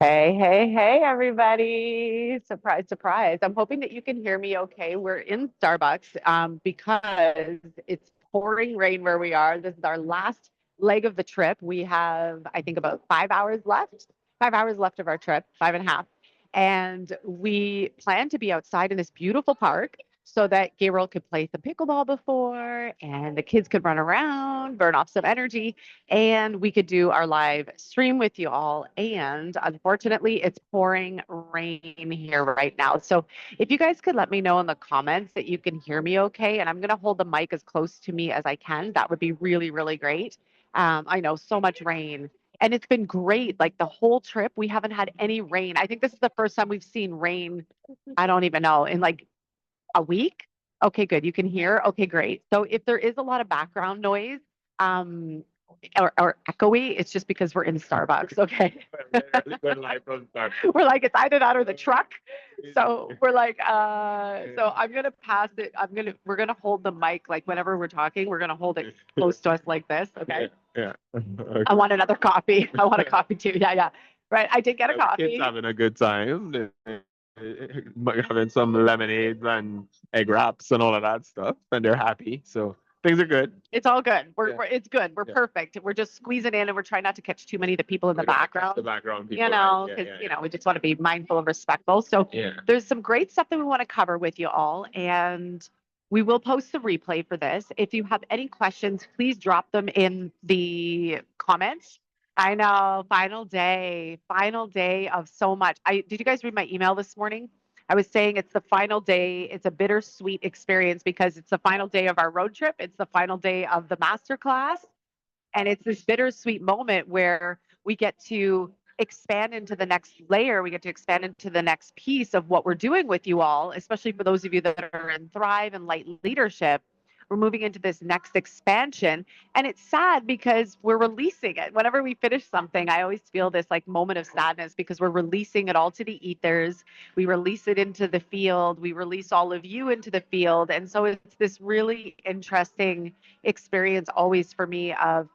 Hey, hey, hey, everybody. Surprise, surprise. I'm hoping that you can hear me okay. We're in Starbucks because it's pouring rain where we are. This is our last leg of the trip. We have, I think, about 5 hours left, 5 hours left of our trip, five and a half. And we plan to be outside in this beautiful park so that Gabriel could play some pickleball before and the kids could run around, burn off some energy and we could do our live stream with you all. And unfortunately, it's pouring rain here right now. So if you guys could let me know in the comments that you can hear me okay, and I'm going to hold the mic as close to me as I can, that would be really, really great. I know so much rain. And it's been great. Like the whole trip, we haven't had any rain. I think this is the first time we've seen rain, I don't even know, in like a week? Okay, good. You can hear? Okay, great. So if there is a lot of background noise, um, or echoey, it's just because we're in Starbucks. Okay. We're live from Starbucks. We're like, it's either that or the truck. So we're like, so I'm gonna pass it. We're gonna hold the mic like whenever we're talking, we're gonna hold it close to us like this. Okay. Yeah. I Okay. want another coffee. I want a coffee too. Yeah, yeah. Right. I did get a The kids coffee. having a good time. Having some lemonades and egg wraps and all of that stuff, and they're happy. So things are good. It's all good. Yeah. It's good. We're Yeah. perfect. We're just squeezing in and we're trying not to catch too many of the people in the We don't catch the background, background you people, right? know, Yeah, because, yeah, you yeah. know, we just want to be mindful and respectful. So Yeah. there's some great stuff that we want to cover with you all. And we will post the replay for this. If you have any questions, please drop them in the comments. I know, final day of so much. Did you guys read my email this morning? I was saying it's the final day. It's a bittersweet experience because it's the final day of our road trip. It's the final day of the master class. And it's this bittersweet moment where we get to expand into the next layer. We get to expand into the next piece of what we're doing with you all, especially for those of you that are in Thrive and Light Leadership. We're moving into this next expansion. And it's sad because we're releasing it. Whenever we finish something, I always feel this like moment of sadness because we're releasing it all to the ethers. We release it into the field. We release all of you into the field. And so it's this really interesting experience always for me of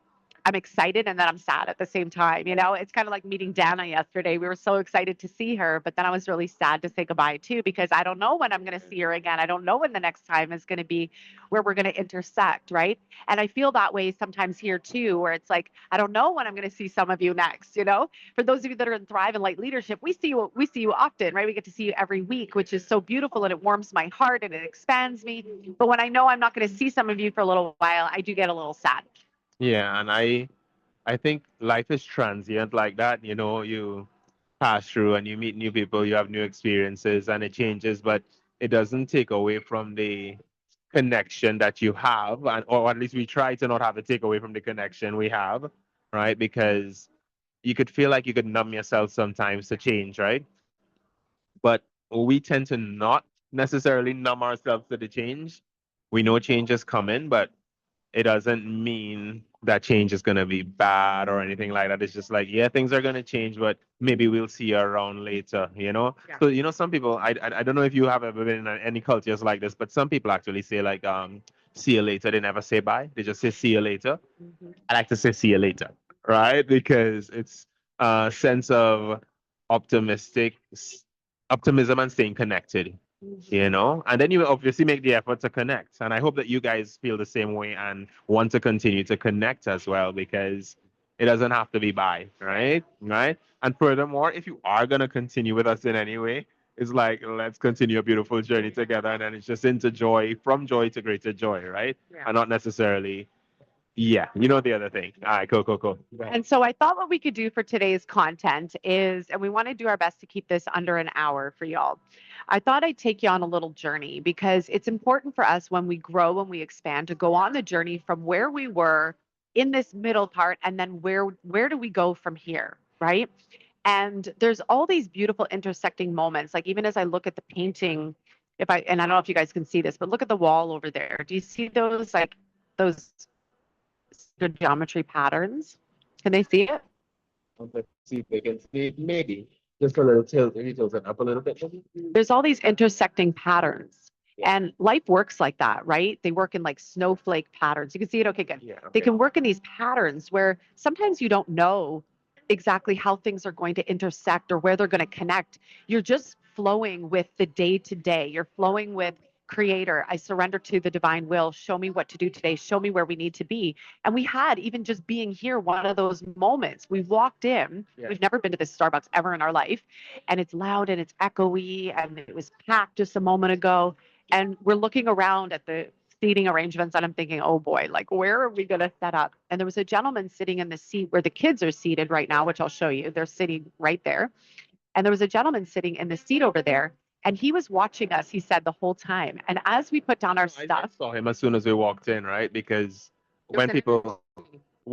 I'm excited and then I'm sad at the same time. You know, it's kind of like meeting Dana yesterday. We were so excited to see her, but then I was really sad to say goodbye too because I don't know when I'm going to see her again. I don't know when the next time is going to be where we're going to intersect, right? And I feel that way sometimes here too, where it's like I don't know when I'm going to see some of you next. You know, for those of you that are in Thrive and Light Leadership, we see you often, right? We get to see you every week, which is so beautiful and it warms my heart and it expands me. But when I know I'm not going to see some of you for a little while, I do get a little sad. Yeah, and I think life is transient like that. You know, you pass through and you meet new people, you have new experiences, and it changes, but it doesn't take away from the connection that you have, and or at least we try to not have it take away from the connection we have, right? Because you could feel like you could numb yourself sometimes to change, right? But we tend to not necessarily numb ourselves to the change. We know change is coming, but it doesn't mean that change is going to be bad or anything like that. It's just like, yeah, things are going to change, but maybe we'll see you around later, you know? Yeah. So, some people, I don't know if you have ever been in any cultures like this, but some people actually say, like, see you later. They never say bye. They just say, see you later. Mhm. I like to say, see you later, right? Because it's a sense of optimistic optimism and staying connected, Mhm. and then you obviously make the effort to connect, and I hope that you guys feel the same way and want to continue to connect as well, because it doesn't have to be bye, right. And furthermore, if you are going to continue with us in any way, it's like, let's continue a beautiful journey together, and then it's just into joy, from joy to greater joy, right? Yeah. And not necessarily, yeah, the other thing. All right, cool, cool, cool. Go ahead. And so I thought what we could do for today's content is, and we want to do our best to keep this under an hour for y'all. I thought I'd take you on a little journey because it's important for us when we grow and we expand to go on the journey from where we were in this middle part and then where do we go from here, right? And there's all these beautiful intersecting moments. Like even as I look at the painting, and I don't know if you guys can see this, but look at the wall over there. Do you see those like those geometry patterns? Can they see it? Let's see if they can see it. Maybe just a little tilt. Maybe tilt it up a little bit. There's all these intersecting patterns. And life works like that, right? They work in like snowflake patterns. You can see it. Okay, good. Yeah. They Okay. can work in these patterns where sometimes you don't know exactly how things are going to intersect or where they're going to connect. You're just flowing with the day to day. You're flowing with creator. I surrender to the divine will. Show me what to do today. Show me where we need to be. And we had even just being here one of those moments. We walked in. Yeah. We've never been to this Starbucks ever in our life. And it's loud and it's echoey and it was packed just a moment ago. And we're looking around at the seating arrangements and I'm thinking, oh boy, like where are we going to set up? And there was a gentleman sitting in the seat where the kids are seated right now, which I'll show you. They're sitting right there. And there was a gentleman sitting in the seat over there and he was watching us, he said, the whole time. And as we put down our I stuff, saw him as soon as we walked in, right? Because when people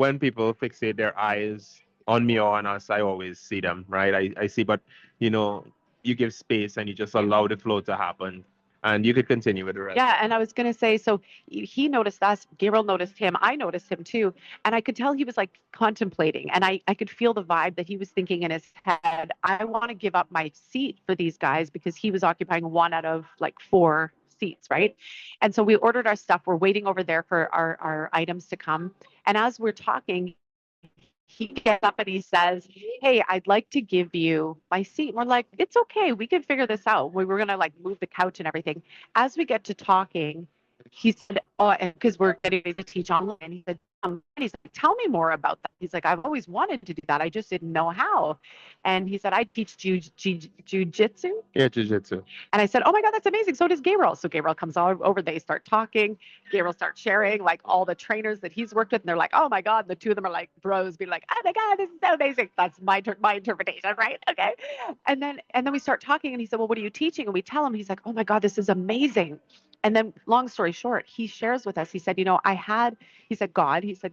fixate their eyes on me or on us, I always see them, right? I see, but you know, you give space and you just allow the flow to happen, and you could continue with the rest. yeah, and I was going to say, so he noticed us, Gabriel noticed him, I noticed him too, and I could tell he was like contemplating, and I could feel the vibe that he was thinking in his head, I want to give up my seat for these guys because he was occupying one out of like four seats, right? And so we ordered our stuff, we're waiting over there for our items to come, and as we're talking, he gets up and he says, hey, I'd like to give you my seat. And we're like, it's okay. We can figure this out. We were going to like move the couch and everything. As we get to talking, he said, oh, because we're getting ready to teach online. He said, he's like, tell me more about that. He's like, I've always wanted to do that. I just didn't know how. And he said, I teach jujitsu. Yeah, jujitsu. And I said, oh my God, that's amazing. So does Gabriel. So Gabriel comes over, they start talking. Gabriel starts sharing like all the trainers that he's worked with. And they're like, oh my God. The two of them are like bros being like, oh my God, this is so amazing. That's my interpretation, right? Okay. And then we start talking and he said, well, what are you teaching? And we tell him, he's like, oh my God, this is amazing. And then long story short, he shares with us, he said, he said,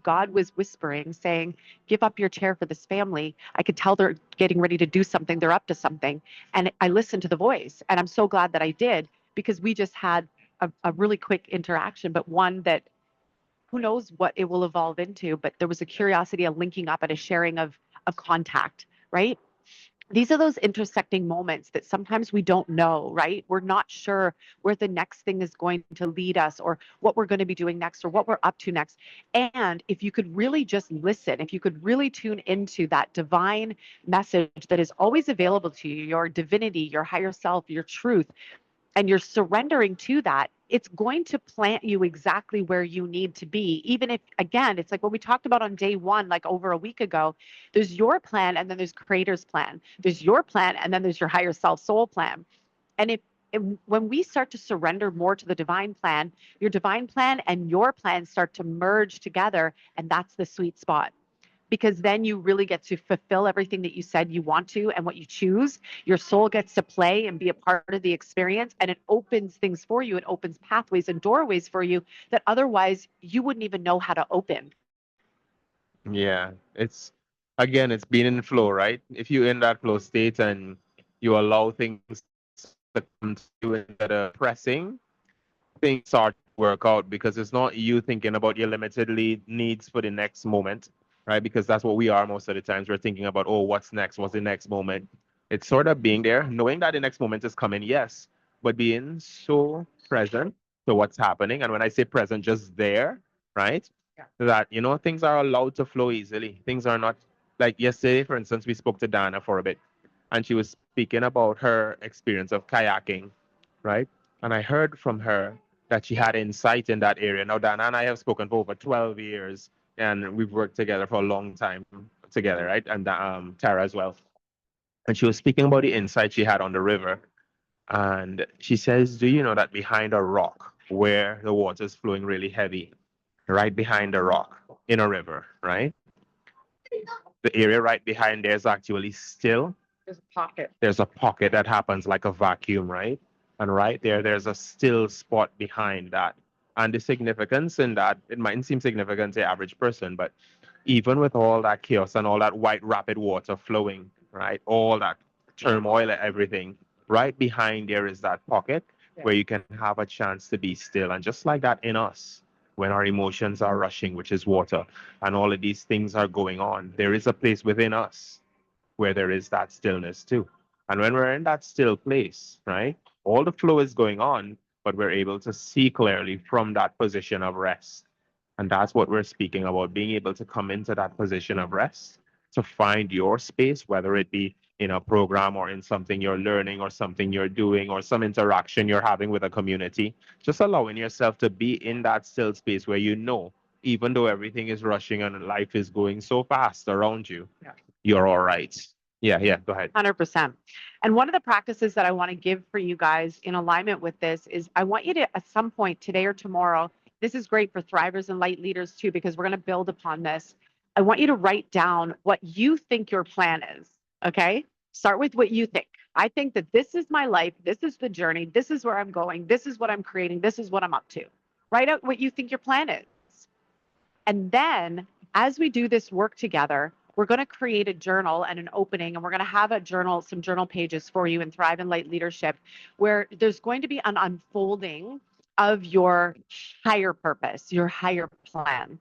God was whispering, saying, give up your chair for this family. I could tell they're getting ready to do something. They're up to something. And I listened to the voice. And I'm so glad that I did because we just had a really quick interaction, but one that who knows what it will evolve into. But there was a curiosity, a linking up, and a sharing of contact, right? These are those intersecting moments that sometimes we don't know, right? We're not sure where the next thing is going to lead us or what we're going to be doing next or what we're up to next. And if you could really just listen, if you could really tune into that divine message that is always available to you, your divinity, your higher self, your truth, and you're surrendering to that, it's going to plant you exactly where you need to be. Even if, again, it's like what we talked about on day one, like over a week ago, there's your plan and then there's creator's plan. There's your plan and then there's your higher self soul plan. And when we start to surrender more to the divine plan, your divine plan and your plan start to merge together. And that's the sweet spot because then you really get to fulfill everything that you said you want to and what you choose. Your soul gets to play and be a part of the experience, and it opens things for you. It opens pathways and doorways for you that otherwise you wouldn't even know how to open. Yeah, it's again, it's being in flow, right? If you're in that flow state and you allow things to come to you instead of pressing, things start to work out because it's not you thinking about your limited needs for the next moment, right? Because that's what we are most of the times. We're thinking about, oh, what's next? What's the next moment? It's sort of being there, knowing that the next moment is coming, yes, but being so present to what's happening. And when I say present, just there, right? Yeah. That, things are allowed to flow easily. Things are not like yesterday, for instance, we spoke to Dana for a bit, and she was speaking about her experience of kayaking, right? And I heard from her that she had insight in that area. Now, Dana and I have spoken for over 12 years, and we've worked together for a long time together, right? And Tara as well. And she was speaking about the insight she had on the river. And she says, do you know that behind a rock where the water is flowing really heavy, right behind the rock in a river, right? The area right behind there is actually still. There's a pocket. There's a pocket that happens like a vacuum, right? And right there, there's a still spot behind that. And the significance in that, it mightn't seem significant to the average person, but even with all that chaos and all that white rapid water flowing, right? All that turmoil and everything, right behind there is that pocket where you can have a chance to be still. And just like that in us, when our emotions are rushing, which is water, and all of these things are going on, there is a place within us where there is that stillness too. And when we're in that still place, right, all the flow is going on, but we're able to see clearly from that position of rest. And that's what we're speaking about, being able to come into that position of rest to find your space, whether it be in a program or in something you're learning or something you're doing or some interaction you're having with a community. Just allowing yourself to be in that still space where you know, even though everything is rushing and life is going so fast around you, you're all right. Yeah, yeah, go ahead. 100%. And one of the practices that I want to give for you guys in alignment with this is I want you to, at some point today or tomorrow, this is great for thrivers and light leaders too, because we're going to build upon this. I want you to write down what you think your plan is. Okay. Start with what you think. I think that this is my life. This is the journey. This is where I'm going. This is what I'm creating. This is what I'm up to. Write out what you think your plan is. And then as we do this work together, we're going to create a journal and an opening, and we're going to have a journal, some journal pages for you in Thrive and Light Leadership, where there's going to be an unfolding of your higher purpose, your higher plan.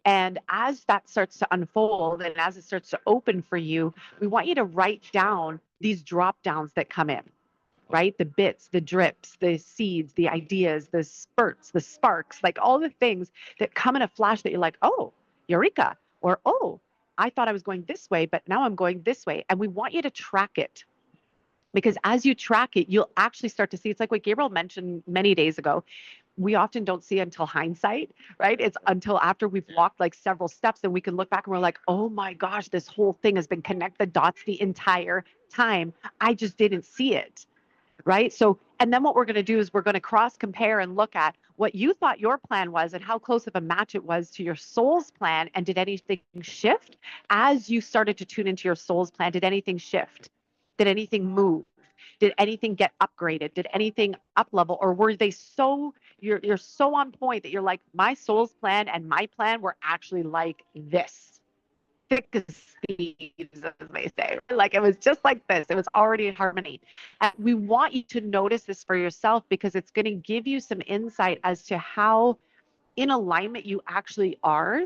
And as that starts to unfold and as it starts to open for you, we want you to write down these drop downs that come in, right? The bits, the drips, the seeds, the ideas, the spurts, the sparks, like all the things that come in a flash that you're like, oh, eureka, or oh, I thought I was going this way, but now I'm going this way. And we want you to track it because as you track it, you'll actually start to see. It's like what Gabriel mentioned many days ago. We often don't see until hindsight, right? It's until after we've walked like several steps and we can look back and we're like, oh my gosh, this whole thing has been connect the dots the entire time. I just didn't see it, right? So, and then what we're going to do is we're going to cross compare and look at what you thought your plan was and how close of a match it was to your soul's plan. And did anything shift as you started to tune into your soul's plan? Did anything shift? Did anything move? Did anything get upgraded? Did anything up level? Or were they so, you're so on point that you're like, my soul's plan and my plan were actually like this, thick as thieves, as they say. Like it was just like this. It was already in harmony. And we want you to notice this for yourself because it's going to give you some insight as to how in alignment you actually are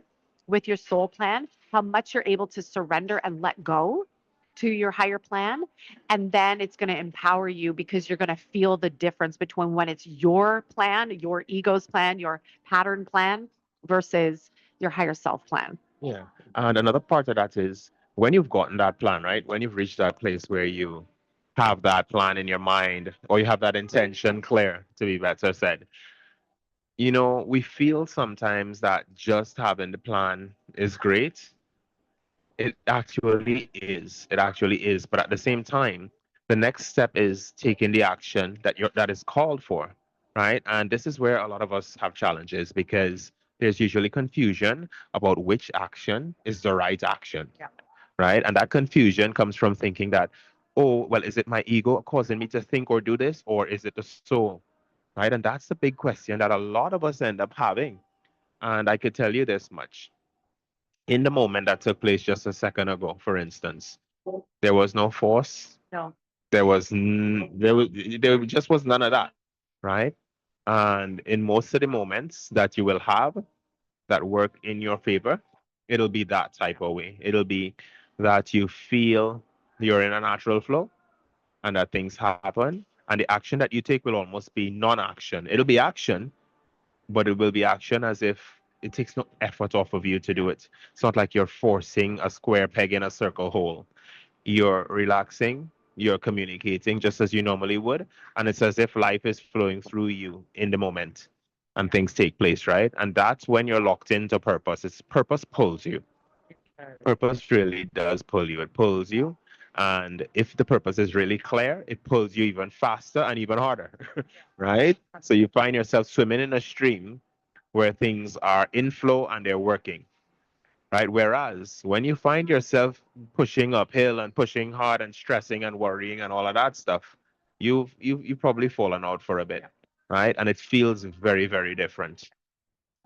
with your soul plan, how much you're able to surrender and let go to your higher plan. And then it's going to empower you because you're going to feel the difference between when it's your plan, your ego's plan, your pattern plan versus your higher self plan. Yeah. And another part of that is when you've gotten that plan, right? When you've reached that place where you have that plan in your mind or you have that intention clear, to be better said, we feel sometimes that just having the plan is great. It actually is. It actually is. But at the same time, the next step is taking the action that is called for, right? And this is where a lot of us have challenges because there's usually confusion about which action is the right action, Yeah. right? And that confusion comes from thinking that, oh, well, is it my ego causing me to think or do this, or is it the soul, right? And that's the big question that a lot of us end up having. And I could tell you this much in the moment that took place just a second ago, for instance, there was no force. No. There just was none of that, right? And in most of the moments that you will have that work in your favor, it'll be that type of way. It'll be that you feel you're in a natural flow and that things happen, and the action that you take will almost be non-action. It'll be action, but it will be action as if it takes no effort off of you to do it. It's not like you're forcing a square peg in a circle hole. You're relaxing, you're communicating just as you normally would, and it's as if life is flowing through you in the moment and things take place, right? And that's when you're locked into purpose. It's purpose pulls you. Purpose really does pull you. It pulls you. And if the purpose is really clear, it pulls you even faster and even harder, right? So you find yourself swimming in a stream where things are in flow and they're working, right? Whereas when you find yourself pushing uphill and pushing hard and stressing and worrying and all of that stuff, you've probably fallen out for a bit, right? And it feels very, very different.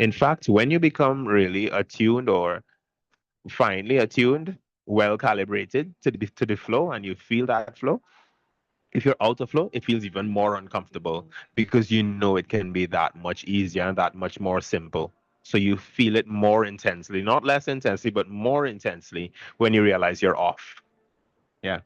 In fact, when you become really attuned or finely attuned, well calibrated to the flow, and you feel that flow, if you're out of flow, it feels even more uncomfortable because you know it can be that much easier and that much more simple. So you feel it more intensely, not less intensely, but more intensely when you realize you're off. Yeah.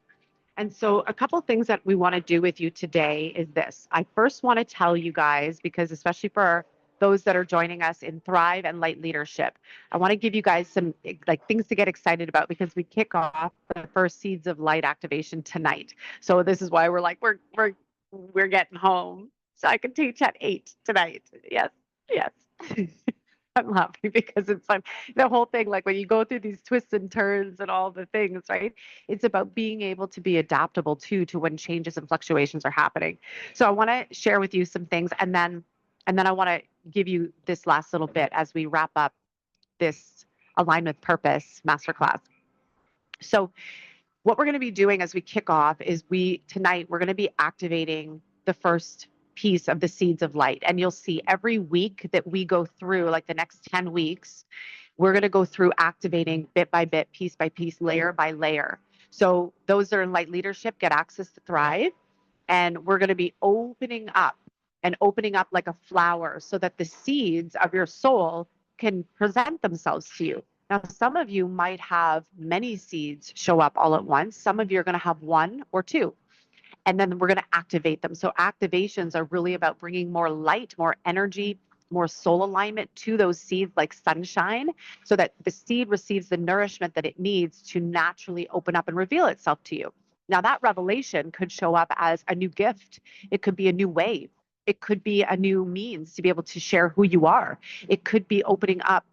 And so, a couple things that we want to do with you today is this. I first want to tell you guys, because especially for those that are joining us in Thrive and Light Leadership. I want to give you guys some like things to get excited about because we kick off the first Seeds of Light activation tonight. So this is why we're like we're getting home so I can teach at 8 tonight. Yes, yes. I'm laughing because it's like the whole thing, like when you go through these twists and turns and all the things, right? It's about being able to be adaptable too to when changes and fluctuations are happening. So I want to share with you some things and then I want to give you this last little bit as we wrap up this alignment purpose masterclass. So what we're going to be doing as we kick off is tonight we're going to be activating the first piece of the seeds of light, and you'll see every week that we go through, like the next 10 weeks, we're going to go through activating bit by bit, piece by piece, layer by layer. So those that are in light leadership get access to Thrive, and we're going to be opening up like a flower so that the seeds of your soul can present themselves to you. Now, some of you might have many seeds show up all at once. Some of you are going to have one or two, and then we're going to activate them. So, activations are really about bringing more light, more energy, more soul alignment to those seeds like sunshine so that the seed receives the nourishment that it needs to naturally open up and reveal itself to you. Now, that revelation could show up as a new gift, it could be a new wave. It could be a new means to be able to share who you are. It could be opening up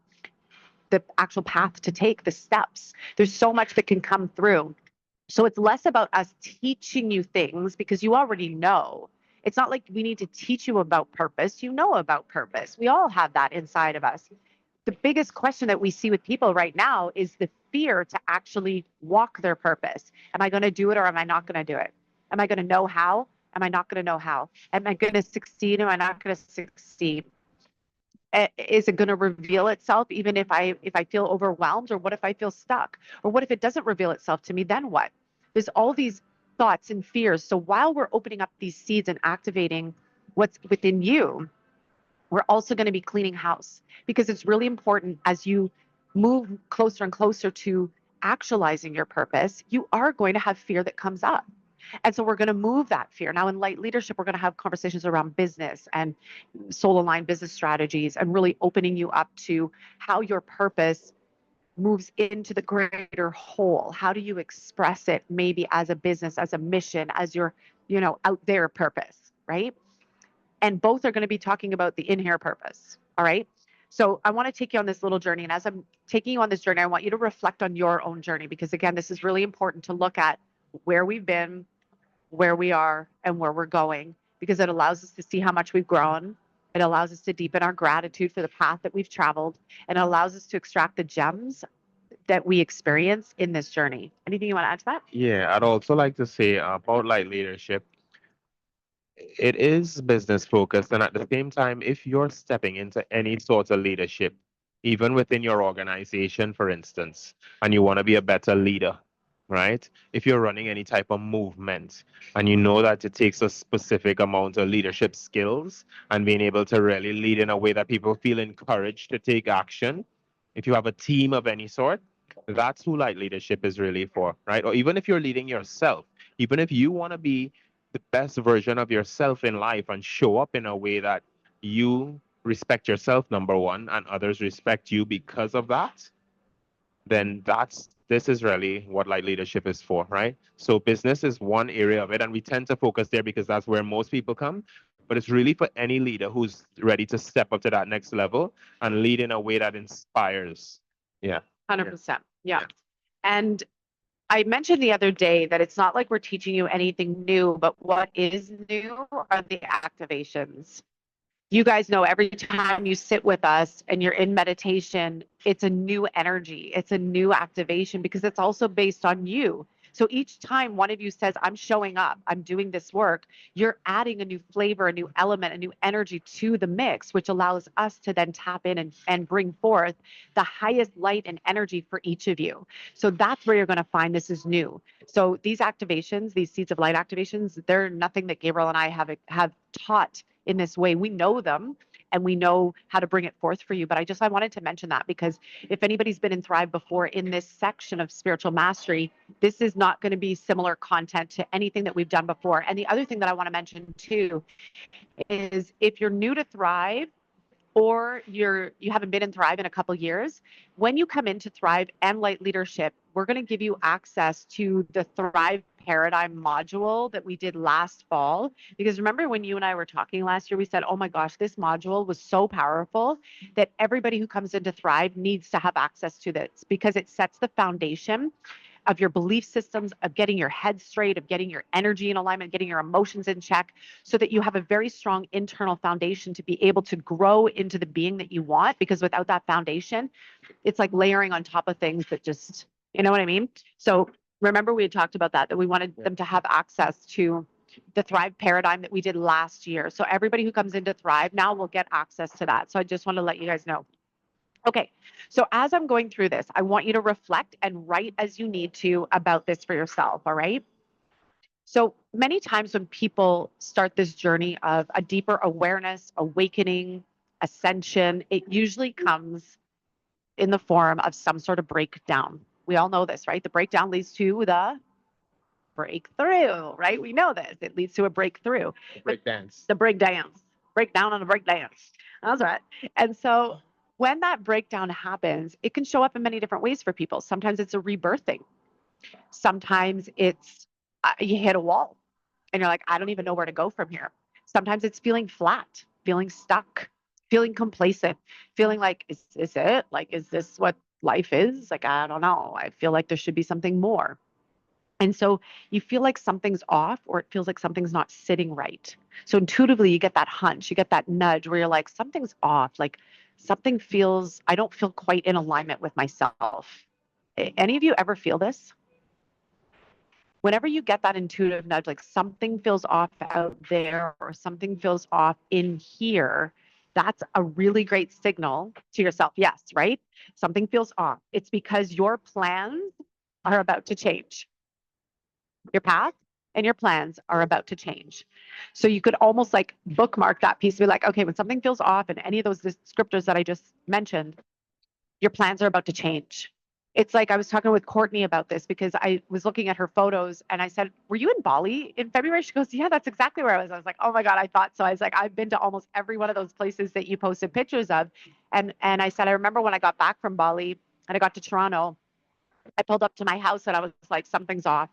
the actual path to take, the steps. There's so much that can come through. So it's less about us teaching you things because you already know. It's not like we need to teach you about purpose. You know about purpose. We all have that inside of us. The biggest question that we see with people right now is the fear to actually walk their purpose. Am I going to do it or am I not going to do it? Am I going to know how? Am I not going to know how? Am I going to succeed? Am I not going to succeed? Is it going to reveal itself even if I feel overwhelmed, or what if I feel stuck, or what if it doesn't reveal itself to me? Then what? There's all these thoughts and fears. So while we're opening up these seeds and activating what's within you, we're also going to be cleaning house, because it's really important as you move closer and closer to actualizing your purpose, you are going to have fear that comes up. And so we're going to move that fear. Now, in light leadership, we're going to have conversations around business and soul aligned business strategies, and really opening you up to how your purpose moves into the greater whole. How do you express it maybe as a business, as a mission, as your, out there purpose, right? And both are going to be talking about the in here purpose. All right. So I want to take you on this little journey. And as I'm taking you on this journey, I want you to reflect on your own journey, because again, this is really important to look at where we've been, where we are, and where we're going, because it allows us to see how much we've grown. It allows us to deepen our gratitude for the path that we've traveled, and it allows us to extract the gems that we experience in this journey. Anything you want to add to that? Yeah, I'd also like to say about light leadership. It is business focused, and at the same time, if you're stepping into any sort of leadership, even within your organization, for instance, and you want to be a better leader, right? If you're running any type of movement and you know that it takes a specific amount of leadership skills and being able to really lead in a way that people feel encouraged to take action, if you have a team of any sort, that's who light leadership is really for, right? Or even if you're leading yourself, even if you want to be the best version of yourself in life and show up in a way that you respect yourself, number one, and others respect you because of that, then this is really what light leadership is for, right? So business is one area of it, and we tend to focus there because that's where most people come. But it's really for any leader who's ready to step up to that next level and lead in a way that inspires. Yeah. 100%. Yeah. And I mentioned the other day that it's not like we're teaching you anything new, but what is new are the activations. You guys know every time you sit with us and you're in meditation, it's a new energy, it's a new activation, because it's also based on you. So each time one of you says, I'm showing up, I'm doing this work, you're adding a new flavor, a new element, a new energy to the mix, which allows us to then tap in and bring forth the highest light and energy for each of you. So that's where you're going to find this is new. So these activations, these seeds of light activations, they're nothing that Gabriel and I have taught in this way. We know them and we know how to bring it forth for you. But I wanted to mention that, because if anybody's been in Thrive before in this section of spiritual mastery, this is not going to be similar content to anything that we've done before. And the other thing that I want to mention too is, if you're new to Thrive, or you haven't been in Thrive in a couple years, when you come into Thrive and Light Leadership, we're going to give you access to the Thrive Paradigm module that we did last fall. Because remember when you and I were talking last year, we said, oh my gosh, this module was so powerful that everybody who comes into Thrive needs to have access to this because it sets the foundation of your belief systems, of getting your head straight, of getting your energy in alignment, getting your emotions in check, so that you have a very strong internal foundation to be able to grow into the being that you want. Because without that foundation, it's like layering on top of things that just, you know what I mean? So remember we had talked about that we wanted them to have access to the Thrive paradigm that we did last year. So everybody who comes into Thrive now will get access to that. So I just want to let you guys know. Okay, so as I'm going through this, I want you to reflect and write as you need to about this for yourself, all right? So many times when people start this journey of a deeper awareness, awakening, ascension, it usually comes in the form of some sort of breakdown. We all know this, right? The breakdown leads to the breakthrough, right? We know this. It leads to a breakthrough. Break dance. The breakdance, breakdown on a breakdance. That's right. And so when that breakdown happens, it can show up in many different ways for people. Sometimes it's a rebirthing. Sometimes it's you hit a wall and you're like, I don't even know where to go from here. Sometimes it's feeling flat, feeling stuck, feeling complacent, feeling like, is this it? Like, is this what life is? Like, I don't know. I feel like there should be something more. And so you feel like something's off or it feels like something's not sitting right. So intuitively, you get that hunch, you get that nudge where you're like, something's off. Like something feels, I don't feel quite in alignment with myself. Any of you ever feel this? Whenever you get that intuitive nudge, like something feels off out there or something feels off in here, that's a really great signal to yourself. Yes, right? Something feels off. It's because your plans are about to change. Your path and your plans are about to change. So you could almost like bookmark that piece and be like, okay, when something feels off in any of those descriptors that I just mentioned, your plans are about to change. It's like I was talking with Courtney about this because I was looking at her photos and I said, were you in Bali in February? She goes, yeah, that's exactly where I was. I was like, oh my God, I thought so. I was like, I've been to almost every one of those places that you posted pictures of. And I said, I remember when I got back from Bali and I got to Toronto, I pulled up to my house and I was like, something's off.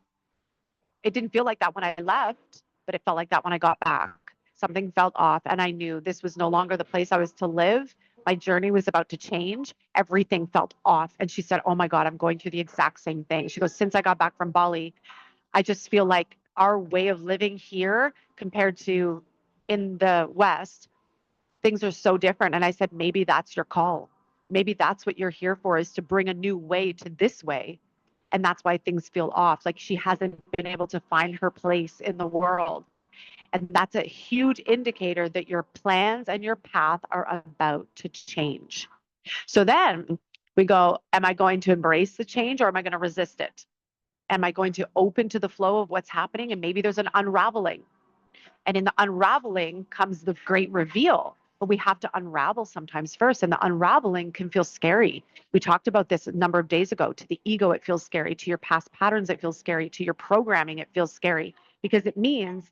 It didn't feel like that when I left, but it felt like that when I got back. Something felt off, and I knew this was no longer the place I was to live. My journey was about to change. Everything felt off. And she said, oh my God, I'm going through the exact same thing. She goes, since I got back from Bali, I just feel like our way of living here compared to in the West, things are so different. And I said, maybe that's your call. Maybe that's what you're here for, is to bring a new way to this way. And that's why things feel off. Like she hasn't been able to find her place in the world. And that's a huge indicator that your plans and your path are about to change. So then we go, am I going to embrace the change or am I going to resist it? Am I going to open to the flow of what's happening? And maybe there's an unraveling. And in the unraveling comes the great reveal. But we have to unravel sometimes first. And the unraveling can feel scary. We talked about this a number of days ago. To the ego, it feels scary. To your past patterns, it feels scary. To your programming, it feels scary because it means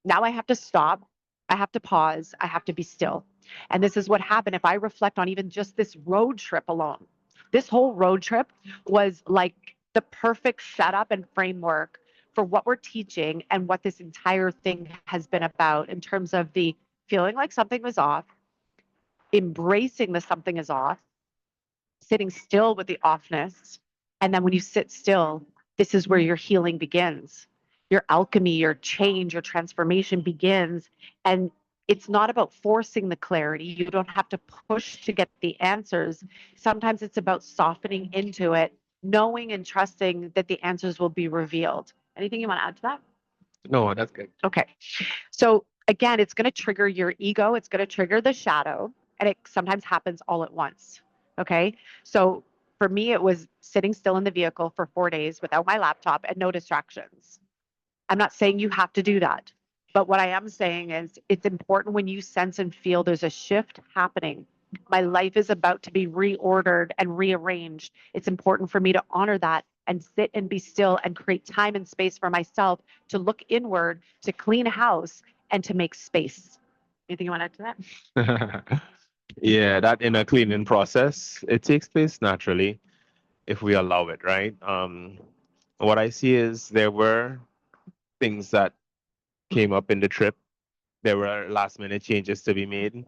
now I have to stop. I have to pause. I have to be still. And this is what happened if I reflect on even just this road trip alone. This whole road trip was like the perfect setup and framework for what we're teaching and what this entire thing has been about in terms of the feeling like something was off, embracing the something is off, sitting still with the offness. And then when you sit still, this is where your healing begins. Your alchemy, your change, your transformation begins. And it's not about forcing the clarity. You don't have to push to get the answers. Sometimes it's about softening into it, knowing and trusting that the answers will be revealed. Anything you want to add to that? No, that's good. Okay. So again, it's going to trigger your ego. It's going to trigger the shadow. And it sometimes happens all at once. Okay. So for me, it was sitting still in the vehicle for 4 days without my laptop and no distractions. I'm not saying you have to do that. But what I am saying is it's important when you sense and feel there's a shift happening. My life is about to be reordered and rearranged. It's important for me to honor that and sit and be still and create time and space for myself to look inward, to clean house, and to make space. Anything you want to add to that? Yeah, that inner cleaning process, it takes place naturally if we allow it, right? What I see is there were things that came up in the trip. There were last minute changes to be made,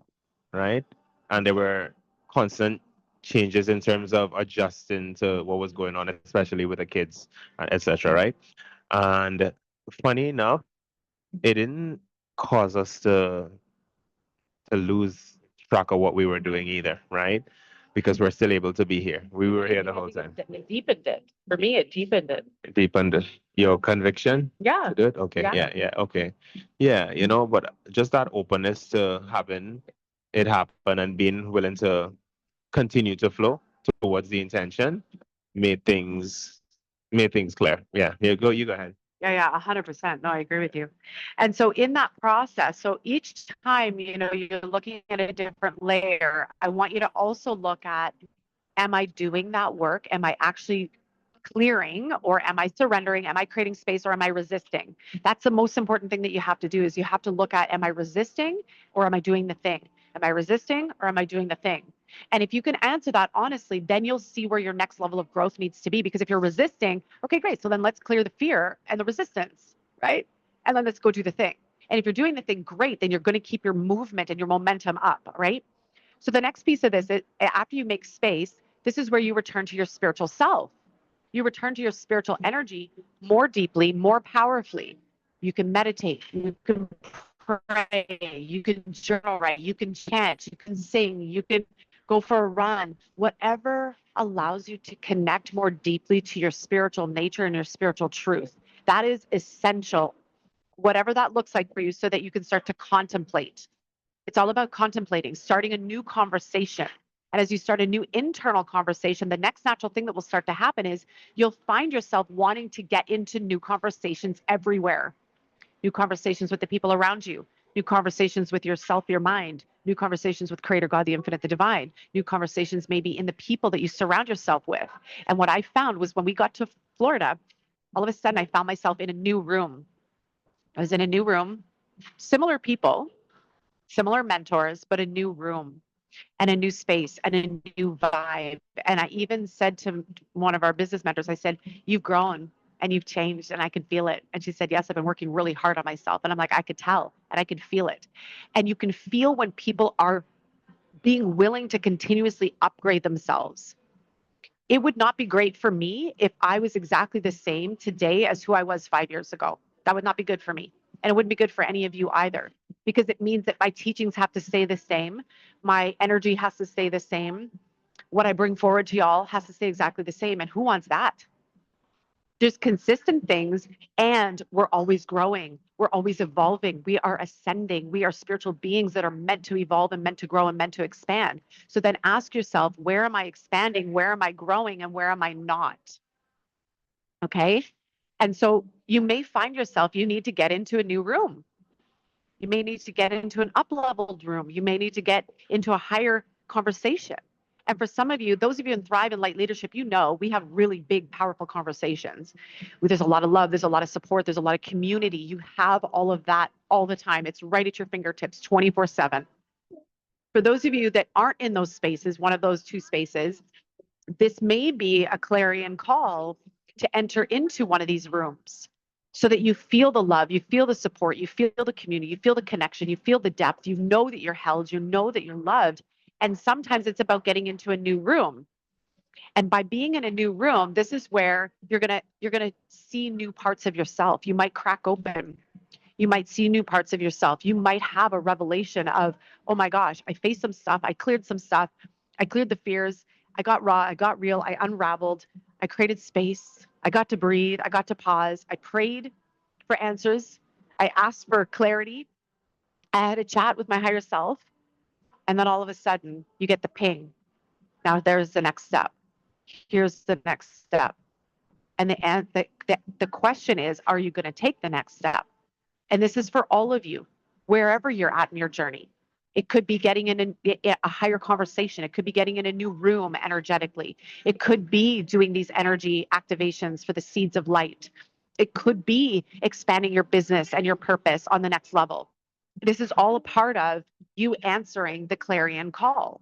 right? And there were constant changes in terms of adjusting to what was going on, especially with the kids, etc. Right? And funny enough, it didn't cause us to lose track of what we were doing either, right? Because we're still able to be here. We were here the I whole think time. it deepened it. For me, it deepened it. Deepened your conviction Yeah. to do it. Okay, Yeah. yeah, okay, yeah. But just that openness to having it happen and being willing to continue to flow towards the intention made things clear. Yeah, you go ahead. Yeah, yeah, 100%. No, I agree with you. And so in that process, so each time, you're looking at a different layer, I want you to also look at, am I doing that work? Am I actually clearing, or am I surrendering? Am I creating space, or am I resisting? That's the most important thing that you have to do, is you have to look at, am I resisting or am I doing the thing? Am I resisting or am I doing the thing? And if you can answer that honestly, then you'll see where your next level of growth needs to be. Because if you're resisting, okay, great. So then let's clear the fear and the resistance, right? And then let's go do the thing. And if you're doing the thing, great, then you're going to keep your movement and your momentum up, right? So the next piece of this is, after you make space, this is where you return to your spiritual self. You return to your spiritual energy more deeply, more powerfully. You can meditate, you can pray, you can journal write, you can chant, you can sing, you can go for a run, whatever allows you to connect more deeply to your spiritual nature and your spiritual truth. That is essential, whatever that looks like for you, so that you can start to contemplate. It's all about contemplating, starting a new conversation. And as you start a new internal conversation, the next natural thing that will start to happen is you'll find yourself wanting to get into new conversations everywhere. New conversations with the people around you, new conversations with yourself, your mind, new conversations with Creator God, the Infinite, the Divine, new conversations maybe in the people that you surround yourself with. And what I found was, when we got to Florida, all of a sudden I found myself in a new room. I was in a new room, similar people, similar mentors, but a new room and a new space and a new vibe. And I even said to one of our business mentors, I said, "You've grown and you've changed, and I can feel it." And she said, "Yes, I've been working really hard on myself." And I'm like, I could tell and I could feel it. And you can feel when people are being willing to continuously upgrade themselves. It would not be great for me if I was exactly the same today as who I was 5 years ago. That would not be good for me. And it wouldn't be good for any of you either, because it means that my teachings have to stay the same. My energy has to stay the same. What I bring forward to y'all has to stay exactly the same. And who wants that? There's consistent things, and we're always growing. We're always evolving. We are ascending. We are spiritual beings that are meant to evolve and meant to grow and meant to expand. So then ask yourself, where am I expanding? Where am I growing? And where am I not? Okay. And so you may find yourself, you need to get into a new room. You may need to get into an up-leveled room. You may need to get into a higher conversation. And for some of you, those of you in Thrive and Light Leadership, we have really big, powerful conversations. There's a lot of love, there's a lot of support, there's a lot of community. You have all of that all the time. It's right at your fingertips, 24/7. For those of you that aren't in those spaces, one of those two spaces, this may be a clarion call to enter into one of these rooms, so that you feel the love, you feel the support, you feel the community, you feel the connection, you feel the depth, you know that you're held, you know that you're loved. And sometimes it's about getting into a new room. And by being in a new room, this is where you're going to see new parts of yourself. You might crack open. You might see new parts of yourself. You might have a revelation of, oh my gosh, I faced some stuff. I cleared some stuff. I cleared the fears. I got raw. I got real. I unraveled. I created space. I got to breathe. I got to pause. I prayed for answers. I asked for clarity. I had a chat with my higher self. And then all of a sudden, you get the ping. Now there's the next step. Here's the next step. And the question is, are you going to take the next step? And this is for all of you, wherever you're at in your journey. It could be getting in a higher conversation. It could be getting in a new room energetically. It could be doing these energy activations for the seeds of light. It could be expanding your business and your purpose on the next level. This is all a part of you answering the clarion call.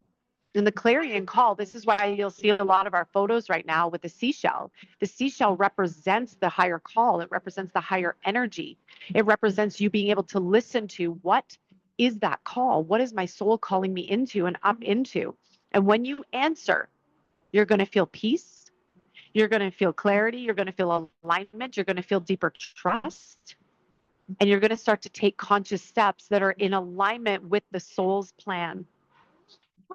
In the clarion call, this is why you'll see a lot of our photos right now with the seashell. The seashell represents the higher call, it represents the higher energy. It represents you being able to listen to what is that call? What is my soul calling me into and up into? And when you answer, you're going to feel peace. You're going to feel clarity. You're going to feel alignment. You're going to feel deeper trust. And you're going to start to take conscious steps that are in alignment with the soul's plan.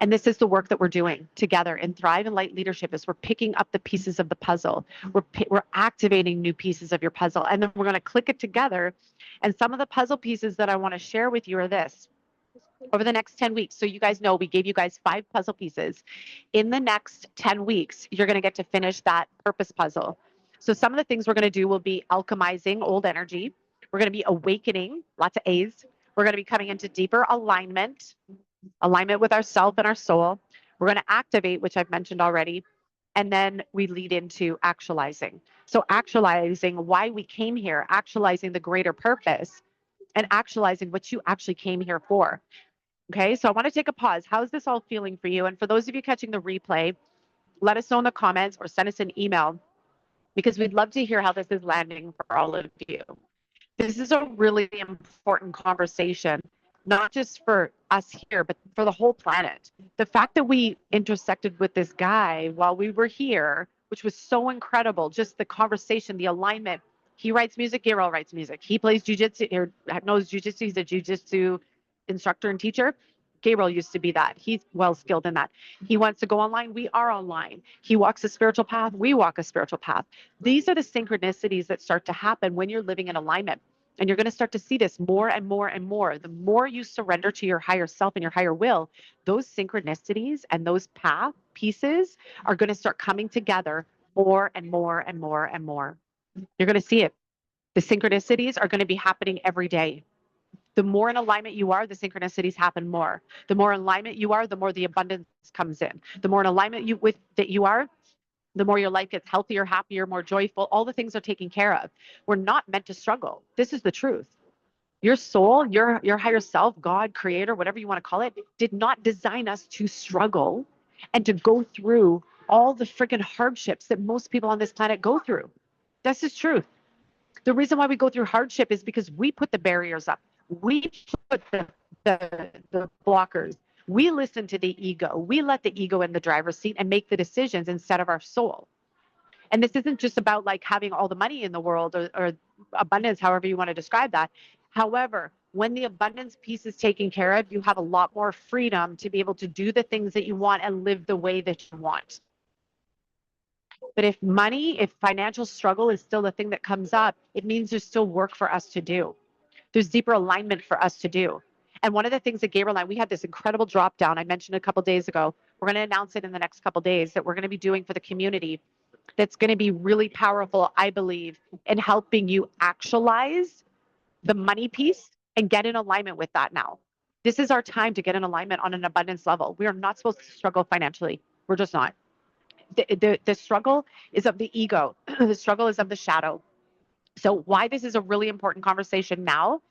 And this is the work that we're doing together in Thrive and Light Leadership is we're picking up the pieces of the puzzle. We're activating new pieces of your puzzle. And then we're going to click it together. And some of the puzzle pieces that I want to share with you are this. Over the next 10 weeks. So you guys know we gave you guys 5 puzzle pieces. In the next 10 weeks, you're going to get to finish that purpose puzzle. So some of the things we're going to do will be alchemizing old energy. We're going to be awakening, lots of A's. We're going to be coming into deeper alignment with ourself and our soul. We're going to activate, which I've mentioned already. And then we lead into actualizing. So actualizing why we came here, actualizing the greater purpose, and actualizing what you actually came here for. Okay, so I want to take a pause. How's this all feeling for you? And for those of you catching the replay, let us know in the comments or send us an email because we'd love to hear how this is landing for all of you. This is a really important conversation, not just for us here, but for the whole planet. The fact that we intersected with this guy while we were here, which was so incredible, just the conversation, the alignment. He writes music, Gabriel writes music. He plays jujitsu, or knows jujitsu. He's a jujitsu instructor and teacher. Gabriel used to be that. He's well skilled in that. He wants to go online. We are online. He walks a spiritual path. We walk a spiritual path. These are the synchronicities that start to happen when you're living in alignment. And you're going to start to see this more and more and more. The more you surrender to your higher self and your higher will, those synchronicities and those path pieces are going to start coming together more and more and more and more. You're going to see it. The synchronicities are going to be happening every day. The more in alignment you are, the synchronicities happen more. The more in alignment you are, the more the abundance comes in. The more in alignment you are, the more your life gets healthier, happier, more joyful. All the things are taken care of. We're not meant to struggle. This is the truth. Your soul, your higher self, God, creator, whatever you want to call it, did not design us to struggle and to go through all the freaking hardships that most people on this planet go through. This is truth. The reason why we go through hardship is because we put the barriers up. We put the blockers. We listen to the ego. We let the ego in the driver's seat and make the decisions instead of our soul. And this isn't just about like having all the money in the world or abundance, however you want to describe that. However, when the abundance piece is taken care of, you have a lot more freedom to be able to do the things that you want and live the way that you want. But if financial struggle is still the thing that comes up, it means there's still work for us to do. There's deeper alignment for us to do. And one of the things that Gabriel and I, we had this incredible drop down. I mentioned a couple days ago. We're going to announce it in the next couple days that we're going to be doing for the community. That's going to be really powerful, I believe, in helping you actualize the money piece and get in alignment with that now. This is our time to get in alignment on an abundance level. We are not supposed to struggle financially. We're just not. The struggle is of the ego. The struggle is of the shadow. So why this is a really important conversation now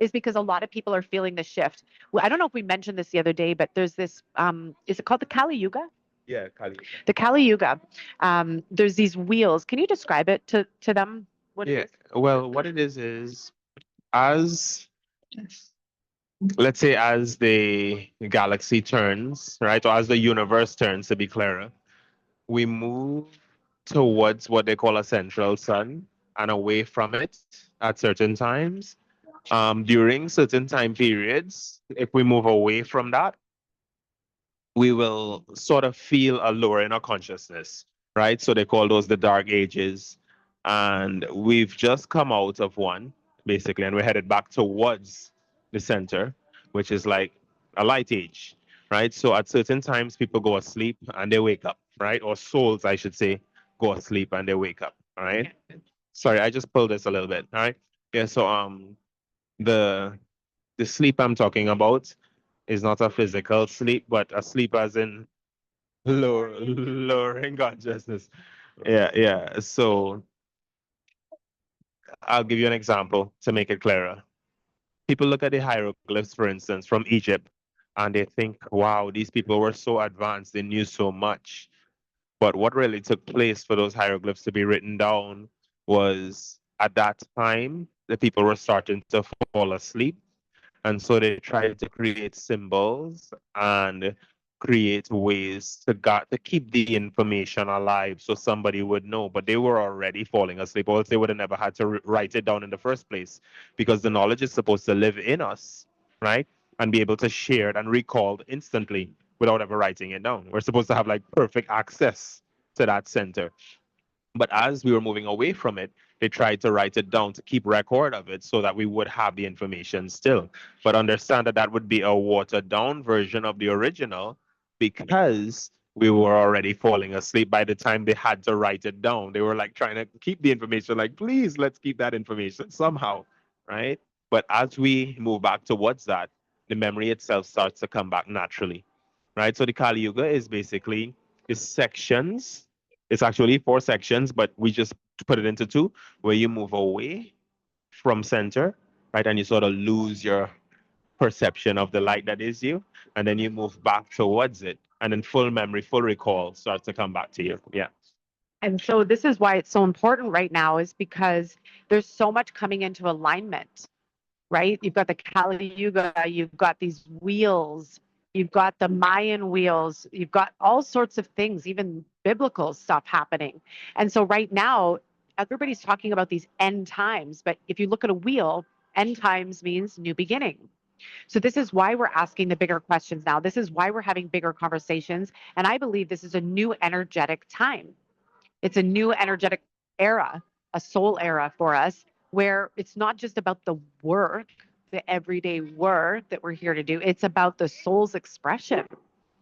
is because a lot of people are feeling the shift. Well, I don't know if we mentioned this the other day, but there's this, is it called the Kali Yuga? Yeah, Kali. The Kali Yuga. There's these wheels. Can you describe it to them? What Yeah. it is? Well, what it is as let's say as the galaxy turns, right, or as the universe turns, to be clearer, we move towards what they call a central sun and away from it at certain times. During certain time periods, if we move away from that, we will sort of feel a lower inner consciousness, right? So they call those the dark ages. And we've just come out of one, basically, and we're headed back towards the center, which is like a light age, right? So at certain times, people go asleep and they wake up, right? Or souls, I should say, go asleep and they wake up, all right? Sorry, I just pulled this a little bit, all right? Yeah, so the the sleep I'm talking about is not a physical sleep, but a sleep as in lowering consciousness. Yeah, yeah. So I'll give you an example to make it clearer. People look at the hieroglyphs, for instance, from Egypt, and they think, wow, these people were so advanced, they knew so much. But what really took place for those hieroglyphs to be written down was at that time, the people were starting to fall asleep. And so they tried to create symbols and create ways to keep the information alive so somebody would know. But they were already falling asleep, or else they would have never had to write it down in the first place because the knowledge is supposed to live in us, right? And be able to share it and recall instantly without ever writing it down. We're supposed to have like perfect access to that center. But as we were moving away from it, they tried to write it down to keep record of it so that we would have the information still. But understand that that would be a watered down version of the original because we were already falling asleep by the time they had to write it down. They were like trying to keep the information, like, please, let's keep that information somehow, right? But as we move back towards that, the memory itself starts to come back naturally, right? So the Kali Yuga is basically is sections. It's actually four sections, but we just put it into two, where you move away from center, right? And you sort of lose your perception of the light that is you, and then you move back towards it, and then full memory, full recall starts to come back to you. Yeah. And so this is why it's so important right now is because there's so much coming into alignment, right? You've got the Kali Yuga, you've got these wheels, you've got the Mayan wheels, you've got all sorts of things, even biblical stuff happening. And so right now, everybody's talking about these end times, but if you look at a wheel, end times means new beginning. So this is why we're asking the bigger questions now. This is why we're having bigger conversations. And I believe this is a new energetic time. It's a new energetic era, a soul era for us, where it's not just about the work, the everyday work that we're here to do. It's about the soul's expression.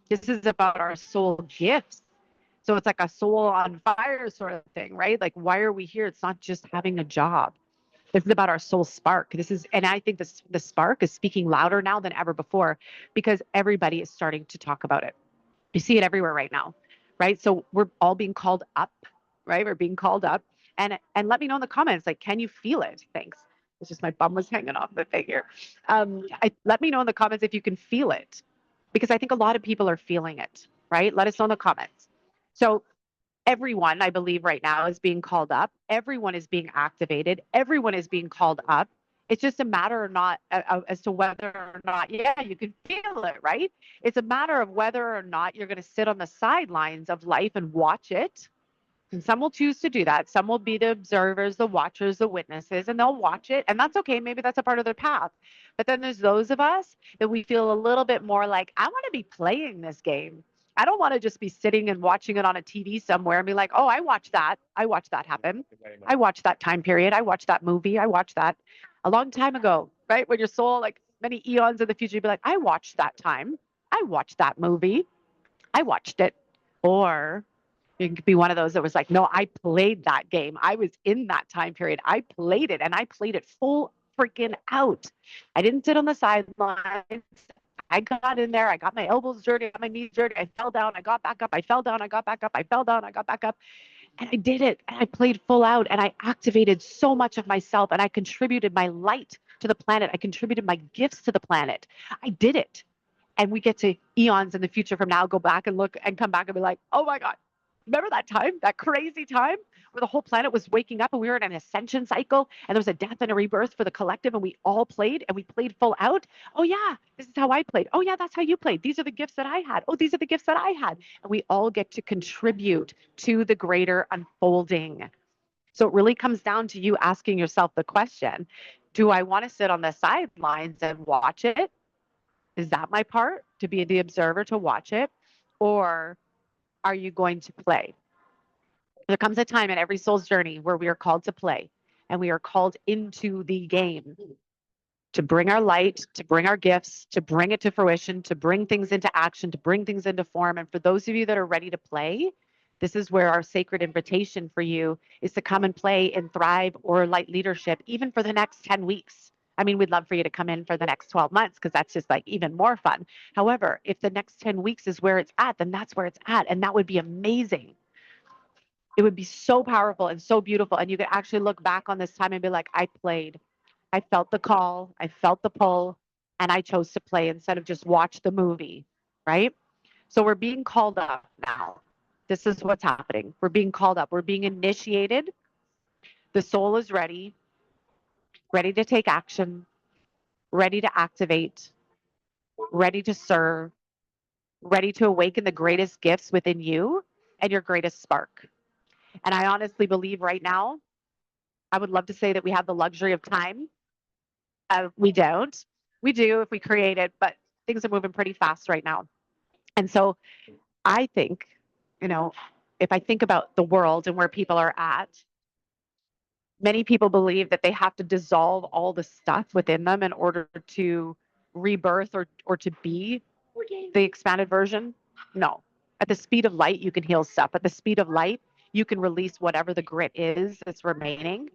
This is about our soul gifts. So it's like a soul on fire sort of thing, right? Like, why are we here? It's not just having a job. This is about our soul spark. This is, and I think this the spark is speaking louder now than ever before because everybody is starting to talk about it. You see it everywhere right now, right? So we're all being called up, right? We're being called up. And let me know in the comments, like, can you feel it? Thanks. It's just my bum was hanging off the thing here. Let me know in the comments if you can feel it, because I think a lot of people are feeling it, right? Let us know in the comments. So everyone, I believe, right now is being called up. Everyone is being activated. Everyone is being called up. It's just a matter or not as to whether or not, yeah, you can feel it, right? It's a matter of whether or not you're going to sit on the sidelines of life and watch it. And some will choose to do that. Some will be the observers, the watchers, the witnesses, and they'll watch it. And that's okay. Maybe that's a part of their path. But then there's those of us that we feel a little bit more like, I want to be playing this game. I don't want to just be sitting and watching it on a TV somewhere and be like, oh, I watched that. I watched that happen. I watched that time period. I watched that movie. I watched that a long time ago, right? When your soul, like many eons in the future, you'd be like, I watched that time. I watched that movie. I watched it. Or you could be one of those that was like, no, I played that game. I was in that time period. I played it and I played it full freaking out. I didn't sit on the sidelines. I got in there. I got my elbows dirty. I got my knees dirty. I fell down. I got back up. I fell down. I got back up. I fell down. I got back up. And I did it. And I played full out. And I activated so much of myself. And I contributed my light to the planet. I contributed my gifts to the planet. I did it. And we get to eons in the future from now go back and look and come back and be like, oh my God, remember that time, that crazy time where the whole planet was waking up and we were in an ascension cycle and there was a death and a rebirth for the collective and we all played and we played full out? Oh yeah, this is how I played. Oh yeah, that's how you played. These are the gifts that I had. Oh, these are the gifts that I had. And we all get to contribute to the greater unfolding. So it really comes down to you asking yourself the question, do I want to sit on the sidelines and watch it? Is that my part, to be the observer, to watch it? Or are you going to play? There comes a time in every soul's journey where we are called to play and we are called into the game to bring our light, to bring our gifts, to bring it to fruition, to bring things into action, to bring things into form. And for those of you that are ready to play, this is where our sacred invitation for you is to come and play in Thrive or Light Leadership, even for the next 10 weeks. I mean, we'd love for you to come in for the next 12 months because that's just like even more fun. However, if the next 10 weeks is where it's at, then that's where it's at. And that would be amazing. It would be so powerful and so beautiful. And you could actually look back on this time and be like, I played. I felt the call, I felt the pull, and I chose to play instead of just watch the movie, right? So we're being called up now. This is what's happening. We're being called up. We're being initiated. The soul is ready, ready to take action, ready to activate, ready to serve, ready to awaken the greatest gifts within you and your greatest spark. And I honestly believe right now, I would love to say that we have the luxury of time. We don't. We do if we create it, but things are moving pretty fast right now. And so I think, you know, if I think about the world and where people are at, many people believe that they have to dissolve all the stuff within them in order to rebirth or to be the expanded version. No. At the speed of light, you can heal stuff. At the speed of light, you can release whatever the grit is that's remaining.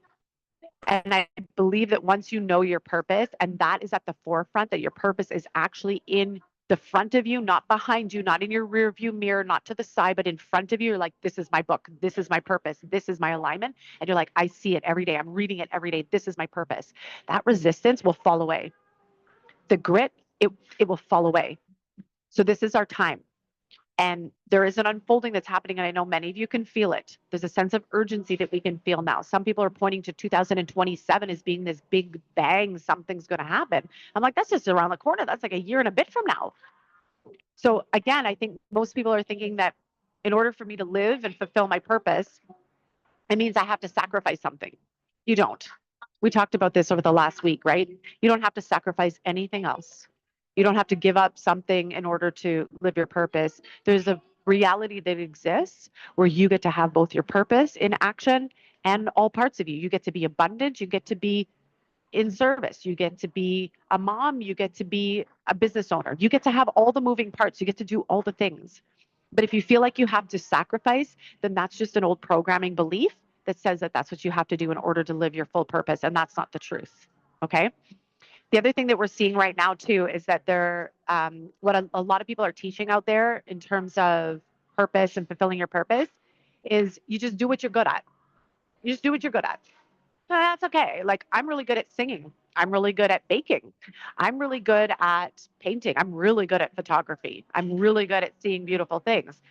And I believe that once you know your purpose, and that is at the forefront, that your purpose is actually in the front of you, not behind you, not in your rear view mirror, not to the side, but in front of you. You're like, this is my book. This is my purpose. This is my alignment. And you're like, I see it every day. I'm reading it every day. This is my purpose. That resistance will fall away. The grit, it will fall away. So this is our time. And there is an unfolding that's happening, and I know many of you can feel it. There's a sense of urgency that we can feel now. Some people are pointing to 2027 as being this big bang, something's going to happen. I'm like, that's just around the corner. That's like a year and a bit from now. So again, I think most people are thinking that in order for me to live and fulfill my purpose, it means I have to sacrifice something. You don't. We talked about this over the last week, right? You don't have to sacrifice anything else. You don't have to give up something in order to live your purpose. There's a reality that exists where you get to have both your purpose in action and all parts of you. You get to be abundant, you get to be in service, you get to be a mom, you get to be a business owner, you get to have all the moving parts, you get to do all the things. But if you feel like you have to sacrifice, then that's just an old programming belief that says that that's what you have to do in order to live your full purpose. And that's not the truth. Okay. The other thing that we're seeing right now, too, is that what a lot of people are teaching out there in terms of purpose and fulfilling your purpose is you just do what you're good at. You just do what you're good at. That's okay. Like, I'm really good at singing. I'm really good at baking. I'm really good at painting. I'm really good at photography. I'm really good at seeing beautiful things.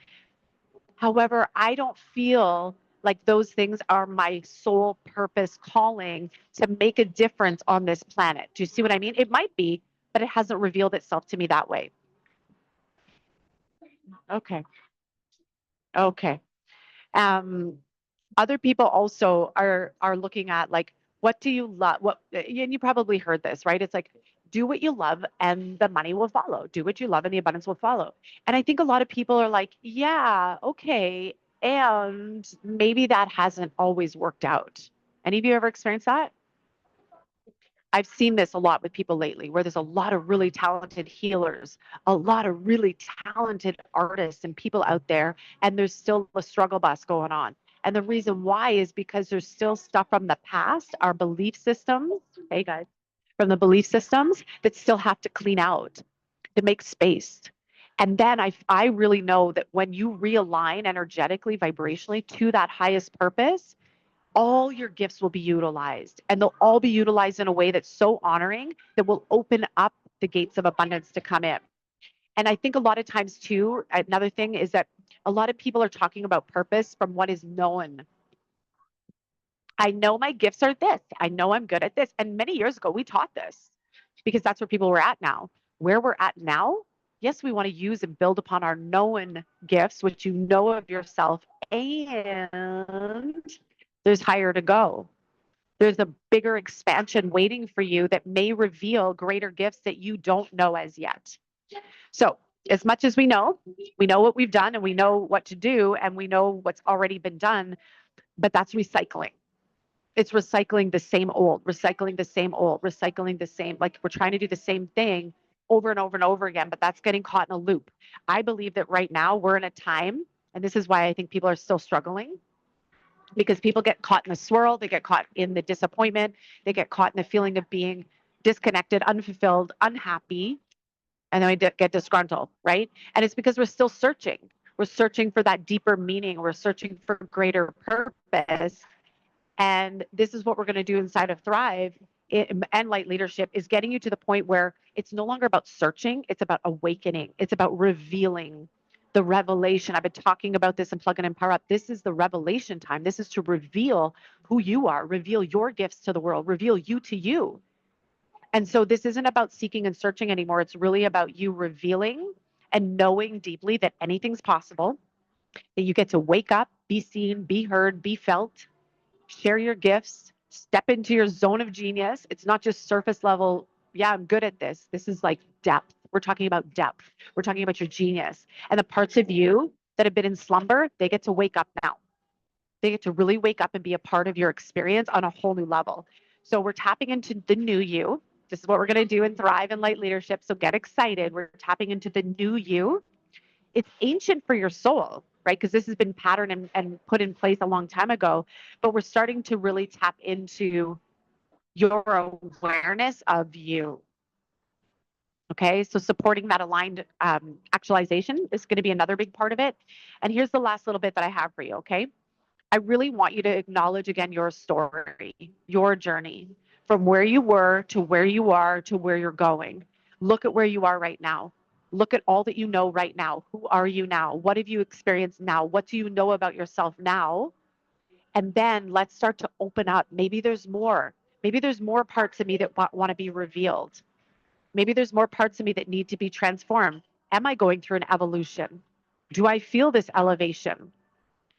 However, I don't feel like those things are my sole purpose calling to make a difference on this planet. Do you see what I mean? It might be, but it hasn't revealed itself to me that way. Okay. Okay. Um, Other people also are looking at like, what do you love? What, and you probably heard this, right? It's like, do what you love and the money will follow. Do what you love and the abundance will follow. And I think a lot of people are like, yeah, okay. And maybe that hasn't always worked out. Any of you ever experienced that? I've seen this a lot with people lately, where there's a lot of really talented healers, a lot of really talented artists and people out there, and there's still a struggle bus going on. And the reason why is because there's still stuff from the past, our belief systems, hey guys, from the belief systems that still have to clean out to make space. And then I really know that when you realign energetically, vibrationally to that highest purpose, all your gifts will be utilized, and they'll all be utilized in a way that's so honoring that will open up the gates of abundance to come in. And I think a lot of times too, another thing is that a lot of people are talking about purpose from what is known. I know my gifts are this. I know I'm good at this. And many years ago, we taught this because that's where people were at now. Where we're at now, yes, we want to use and build upon our known gifts, which you know of yourself, and there's higher to go. There's a bigger expansion waiting for you that may reveal greater gifts that you don't know as yet. So, as much as we know what we've done and we know what to do and we know what's already been done, but that's recycling. It's recycling the same old, recycling the same old, recycling the same, like we're trying to do the same thing over and over and over again, but that's getting caught in a loop. I believe that right now we're in a time, and this is why I think people are still struggling, because people get caught in the swirl, they get caught in the disappointment, they get caught in the feeling of being disconnected, unfulfilled, unhappy, and then we get disgruntled, right? And it's because we're still searching. We're searching for that deeper meaning. We're searching for greater purpose. And this is what we're going to do inside of Thrive and light leadership is getting you to the point where it's no longer about searching, it's about awakening, it's about revealing the revelation. I've been talking about this in Plug and Empower Up. This is the revelation time. This is to reveal who you are, reveal your gifts to the world, reveal you to you. And so this isn't about seeking and searching anymore. It's really about you revealing and knowing deeply that anything's possible, that you get to wake up, be seen, be heard, be felt, share your gifts, step into your zone of genius. It's not just surface level, yeah, I'm good at this. This is like depth. We're talking about depth. We're talking about your genius. And the parts of you that have been in slumber, they get to wake up now. They get to really wake up and be a part of your experience on a whole new level. So we're tapping into the new you. This is what we're going to do in Thrive and Light Leadership. So get excited. We're tapping into the new you. It's ancient for your soul, right? Because this has been patterned and put in place a long time ago. But we're starting to really tap into your awareness of you. Okay, so supporting that aligned actualization is going to be another big part of it. And here's the last little bit that I have for you. Okay, I really want you to acknowledge again your story, your journey from where you were to where you are to where you're going. Look at where you are right now. Look at all that you know right now. Who are you now? What have you experienced now? What do you know about yourself now? And then let's start to open up. Maybe there's more. Maybe there's more parts of me that want to be revealed. Maybe there's more parts of me that need to be transformed. Am I going through an evolution? Do I feel this elevation?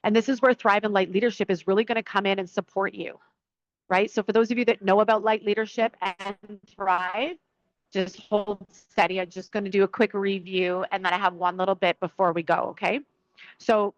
And this is where Thrive and Light Leadership is really going to come in and support you, right? So for those of you that know about Light Leadership and Thrive, just hold steady. I'm just going to do a quick review, and then I have one little bit before we go, okay? So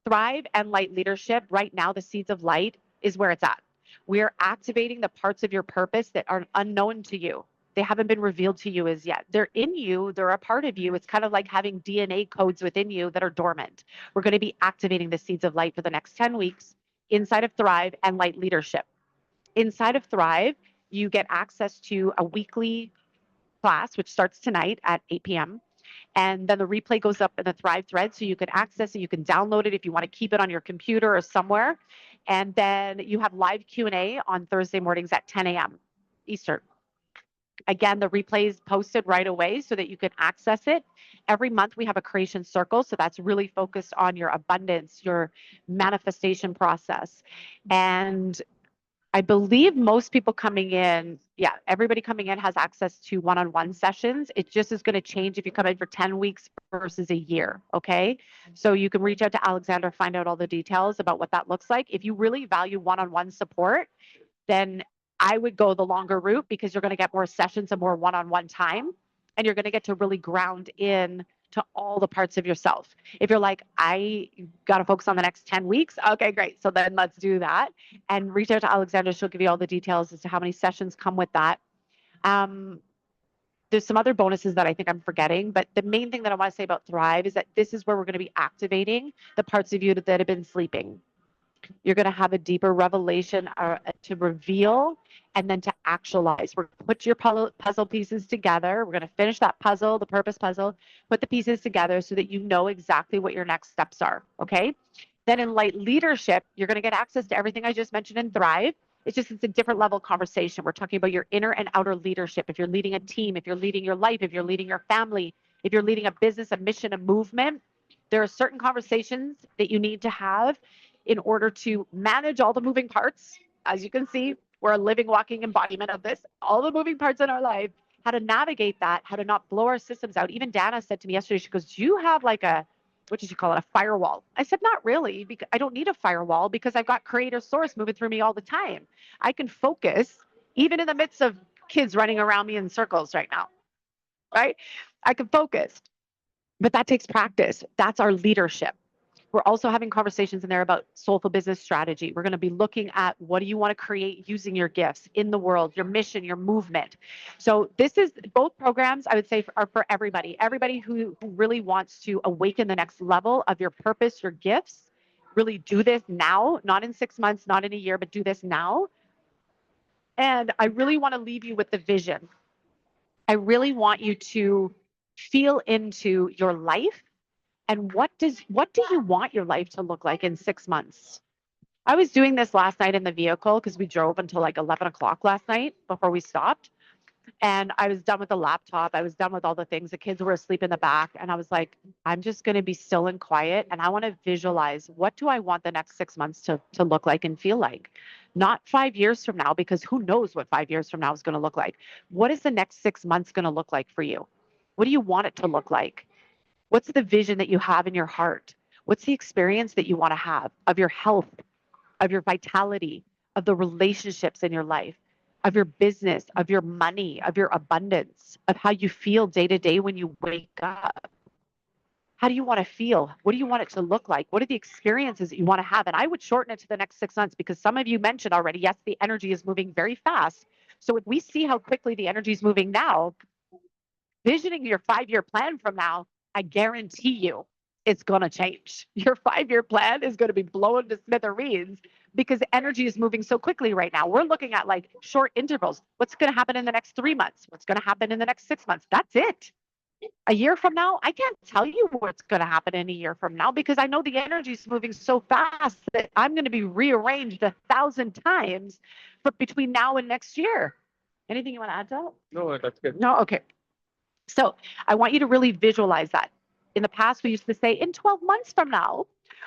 Thrive and Light Leadership, right now, the seeds of light is where it's at. We're activating the parts of your purpose that are unknown to you. They haven't been revealed to you as yet. They're in you, they're a part of you. It's kind of like having DNA codes within you that are dormant. We're going to be activating the seeds of light for the next 10 weeks inside of Thrive and Light Leadership. Inside of Thrive, you get access to a weekly class, which starts tonight at 8 p.m. And then the replay goes up in the Thrive thread, so you can access it, you can download it if you want to keep it on your computer or somewhere. And then you have live Q&A on Thursday mornings at 10 a.m. Eastern. Again, the replay is posted right away so that you can access it. Every month we have a creation circle, so that's really focused on your abundance, your manifestation process. And I believe most people coming in, yeah, everybody coming in has access to one-on-one sessions. It just is going to change if you come in for 10 weeks versus a year, okay? So you can reach out to Alexander, find out all the details about what that looks like. If you really value one-on-one support, then I would go the longer route because you're going to get more sessions and more one-on-one time, and you're going to get to really ground in to all the parts of yourself. If you're like, I got to focus on the next 10 weeks, okay, great. So then let's do that. And reach out to Alexandra. She'll give you all the details as to how many sessions come with that. There's some other bonuses that I think I'm forgetting, but the main thing that I want to say about Thrive is that this is where we're going to be activating the parts of you that have been sleeping. You're going to have a deeper revelation to reveal and then to actualize. We're going to put your puzzle pieces together. We're going to finish that puzzle, the purpose puzzle, put the pieces together so that you know exactly what your next steps are. Okay. Then in Light Leadership, you're going to get access to everything I just mentioned in Thrive. It's a different level conversation. We're talking about your inner and outer leadership. If you're leading a team, if you're leading your life, if you're leading your family, if you're leading a business, a mission, a movement, there are certain conversations that you need to have in order to manage all the moving parts. As you can see, we're a living, walking embodiment of this, all the moving parts in our life, how to navigate that, how to not blow our systems out. Even Dana said to me yesterday, she goes, do you have like a, what did you call it, a firewall? I said, not really, because I don't need a firewall because I've got creator source moving through me all the time. I can focus even in the midst of kids running around me in circles right now, right? I can focus, but that takes practice. That's our leadership. We're also having conversations in there about soulful business strategy. We're going to be looking at what do you want to create using your gifts in the world, your mission, your movement. So this is both programs, I would say, are for everybody who really wants to awaken the next level of your purpose, your gifts. Really do this now, not in 6 months, not in a year, but do this now. And I really want to leave you with the vision. I really want you to feel into your life. And what do you want your life to look like in 6 months? I was doing this last night in the vehicle because we drove until like 11 o'clock last night before we stopped. And I was done with the laptop. I was done with all the things. The kids were asleep in the back. And I was like, I'm just going to be still and quiet. And I want to visualize, what do I want the next 6 months to look like and feel like? Not 5 years from now, because who knows what 5 years from now is going to look like. What is the next 6 months going to look like for you? What do you want it to look like? What's the vision that you have in your heart? What's the experience that you want to have of your health, of your vitality, of the relationships in your life, of your business, of your money, of your abundance, of how you feel day to day when you wake up? How do you want to feel? What do you want it to look like? What are the experiences that you want to have? And I would shorten it to the next 6 months, because some of you mentioned already, yes, the energy is moving very fast. So if we see how quickly the energy is moving now, visioning your 5 year plan from now, I guarantee you it's going to change. Your 5 year plan is going to be blown to smithereens because energy is moving so quickly right now. We're looking at like short intervals. What's going to happen in the next 3 months? What's going to happen in the next 6 months? That's it. A year from now, I can't tell you what's going to happen in a year from now, because I know the energy is moving so fast that I'm going to be rearranged 1,000 times for between now and next year. Anything you want to add to that? No, that's good. No? Okay. So I want you to really visualize that. In the past, we used to say, in 12 months from now,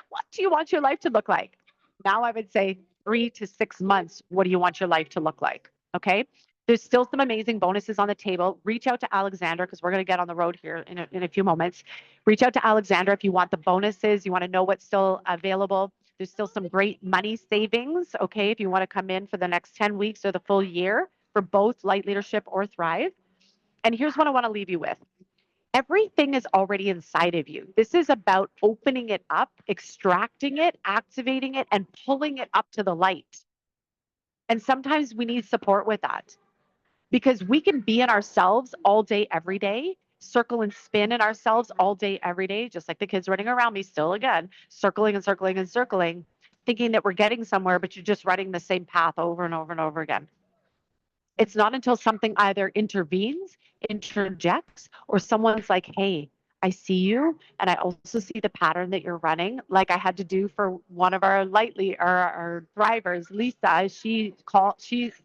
what do you want your life to look like? Now I would say 3 to 6 months, what do you want your life to look like? Okay. There's still some amazing bonuses on the table. Reach out to Alexandra, because we're going to get on the road here in a few moments. Reach out to Alexandra if you want the bonuses, you want to know what's still available. There's still some great money savings. Okay. If you want to come in for the next 10 weeks or the full year for both Light Leadership or Thrive. And here's what I want to leave you with. Everything is already inside of you. This is about opening it up, extracting it, activating it, and pulling it up to the light. And sometimes we need support with that, because we can be in ourselves all day, every day, circle and spin in ourselves all day, every day, just like the kids running around me still again, circling and circling and circling, thinking that we're getting somewhere, but you're just running the same path over and over and over again. It's not until something either intervenes, interjects, or someone's like, hey, I see you, and I also see the pattern that you're running. Like I had to do for one of our our thrivers, Lisa.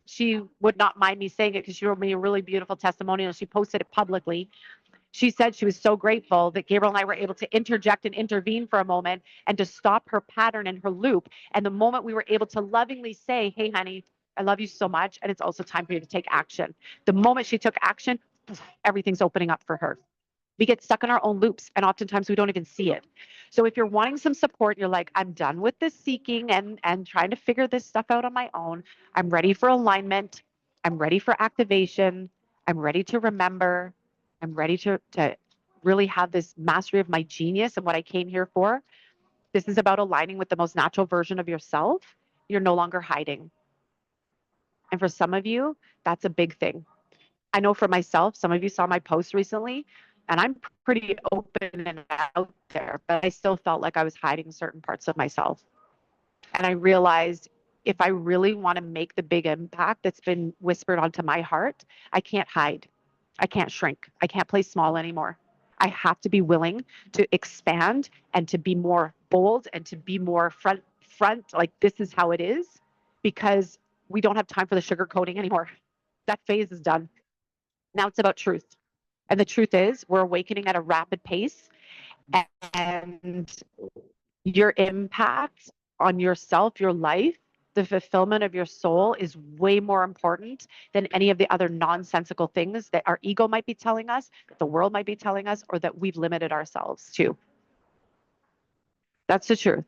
She would not mind me saying it, because she wrote me a really beautiful testimonial. She posted it publicly. She said she was so grateful that Gabriel and I were able to interject and intervene for a moment and to stop her pattern and her loop. And the moment we were able to lovingly say, hey, honey, I love you so much, and it's also time for you to take action. The moment she took action, everything's opening up for her. We get stuck in our own loops, and oftentimes we don't even see it. So if you're wanting some support, you're like, I'm done with this seeking and trying to figure this stuff out on my own. I'm ready for alignment. I'm ready for activation. I'm ready to remember. I'm ready to really have this mastery of my genius and what I came here for. This is about aligning with the most natural version of yourself. You're no longer hiding. And for some of you, that's a big thing. I know for myself, some of you saw my post recently, and I'm pretty open and out there, but I still felt like I was hiding certain parts of myself. And I realized, if I really want to make the big impact that's been whispered onto my heart, I can't hide. I can't shrink. I can't play small anymore. I have to be willing to expand and to be more bold and to be more front, like this is how it is, because we don't have time for the sugarcoating anymore. That phase is done. Now it's about truth. And the truth is, we're awakening at a rapid pace, and your impact on yourself, your life, the fulfillment of your soul is way more important than any of the other nonsensical things that our ego might be telling us, that the world might be telling us, or that we've limited ourselves to. That's the truth.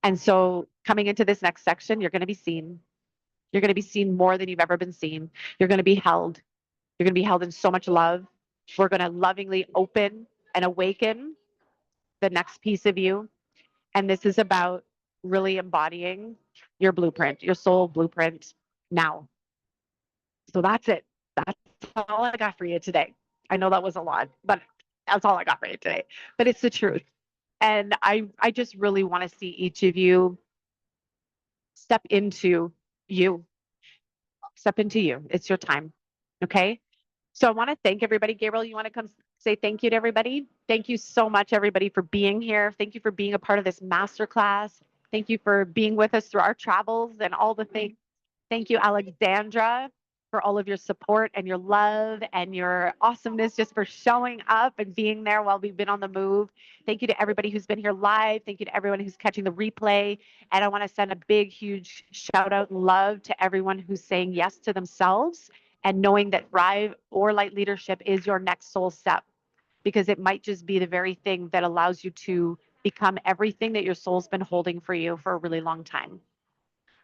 And so, coming into this next section, you're going to be seen. You're going to be seen more than you've ever been seen. You're going to be held. You're going to be held in so much love. We're going to lovingly open and awaken the next piece of you. And this is about really embodying your blueprint, your soul blueprint now. So that's it. That's all I got for you today. I know that was a lot, but that's all I got for you today. But it's the truth. And I just really want to see each of you step into you. Step into you. It's your time. Okay. So I want to thank everybody. Gabriel, you want to come say thank you to everybody? Thank you so much, everybody, for being here. Thank you for being a part of this masterclass. Thank you for being with us through our travels and all the things. Thank you, Alexandra, for all of your support and your love and your awesomeness just for showing up and being there while we've been on the move. Thank you to everybody who's been here live. Thank you to everyone who's catching the replay. And I want to send a big, huge shout out and love to everyone who's saying yes to themselves and knowing that Thrive or Light Leadership is your next soul step, because it might just be the very thing that allows you to become everything that your soul's been holding for you for a really long time.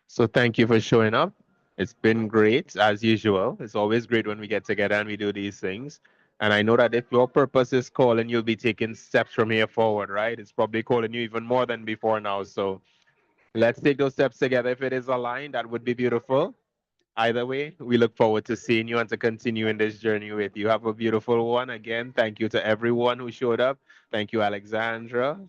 So thank you for showing up. It's been great as usual. It's always great when we get together and we do these things. And I know that if your purpose is calling, you'll be taking steps from here forward, right? It's probably calling you even more than before now. So let's take those steps together. If it is aligned, that would be beautiful. Either way, we look forward to seeing you and to continuing this journey with you. Have a beautiful one. Again, thank you to everyone who showed up. Thank you, Alexandra.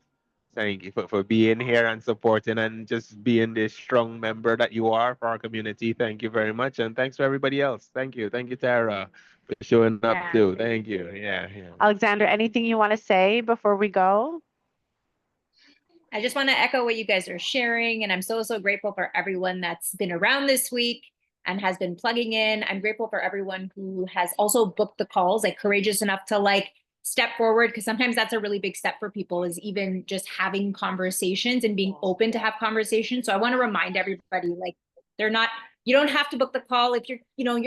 Thank you for being here and supporting and just being this strong member that you are for our community. Thank you very much. And thanks for everybody else. Thank you. Thank you, Tara, for showing up Yeah. too. Thank you. Yeah. Alexandra, anything you want to say before we go? I just want to echo what you guys are sharing. And I'm so, so grateful for everyone that's been around this week and has been plugging in. I'm grateful for everyone who has also booked the calls, like courageous enough to step forward, because sometimes that's a really big step for people, is even just having conversations and being open to have conversations. So I want to remind everybody, you don't have to book the call if you're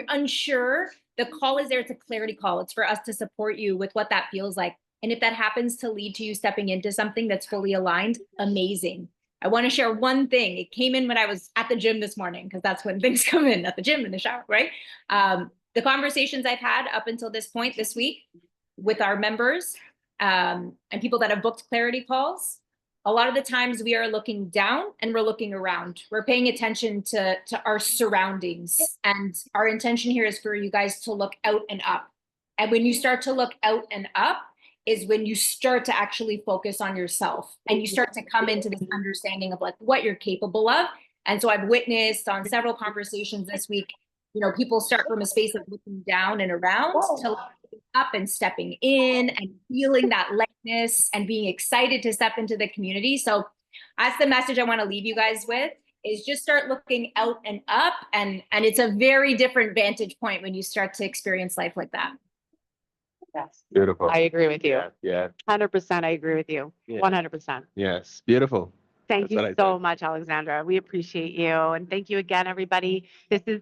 unsure. The call is there. It's a clarity call. It's for us to support you with what that feels like. And if that happens to lead to you stepping into something that's fully aligned, amazing. I want to share one thing. It came in when I was at the gym this morning, because that's when things come in, at the gym, in the shower, right? The conversations I've had up until this point this week with our members and people that have booked clarity calls, a lot of the times we are looking down and we're looking around. We're paying attention to our surroundings. And our intention here is for you guys to look out and up. And when you start to look out and up is when you start to actually focus on yourself and you start to come into this understanding of what you're capable of. And so I've witnessed on several conversations this week, people start from a space of looking down and around to looking up and stepping in and feeling that lightness and being excited to step into the community. So that's the message I want to leave you guys with, is just start looking out and up. And it's a very different vantage point when you start to experience life like that. Yes. Beautiful. I agree with you. Yeah. 100%. I agree with you. Yeah. 100%. Yes. Beautiful. Thank you so much, Alexandra. We appreciate you. And thank you again, everybody. This is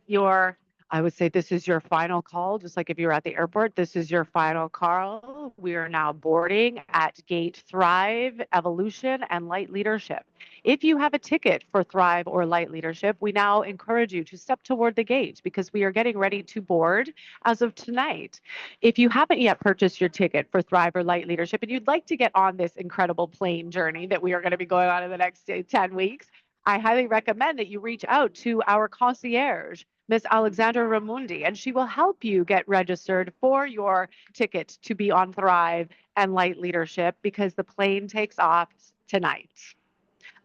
I would say this is your final call, just like if you were at the airport. This is your final call. We are now boarding at Gate Thrive, Evolution, and Light Leadership. If you have a ticket for Thrive or Light Leadership, we now encourage you to step toward the gate, because we are getting ready to board as of tonight. If you haven't yet purchased your ticket for Thrive or Light Leadership and you'd like to get on this incredible plane journey that we are going to be going on in the next 10 weeks, I highly recommend that you reach out to our concierge, Miss Alexandra Ramundi, and she will help you get registered for your ticket to be on Thrive and Light Leadership, because the plane takes off tonight.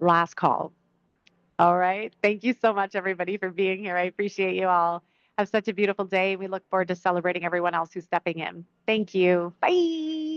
Last call. All right. Thank you so much, everybody, for being here. I appreciate you all. Have such a beautiful day. We look forward to celebrating everyone else who's stepping in. Thank you. Bye.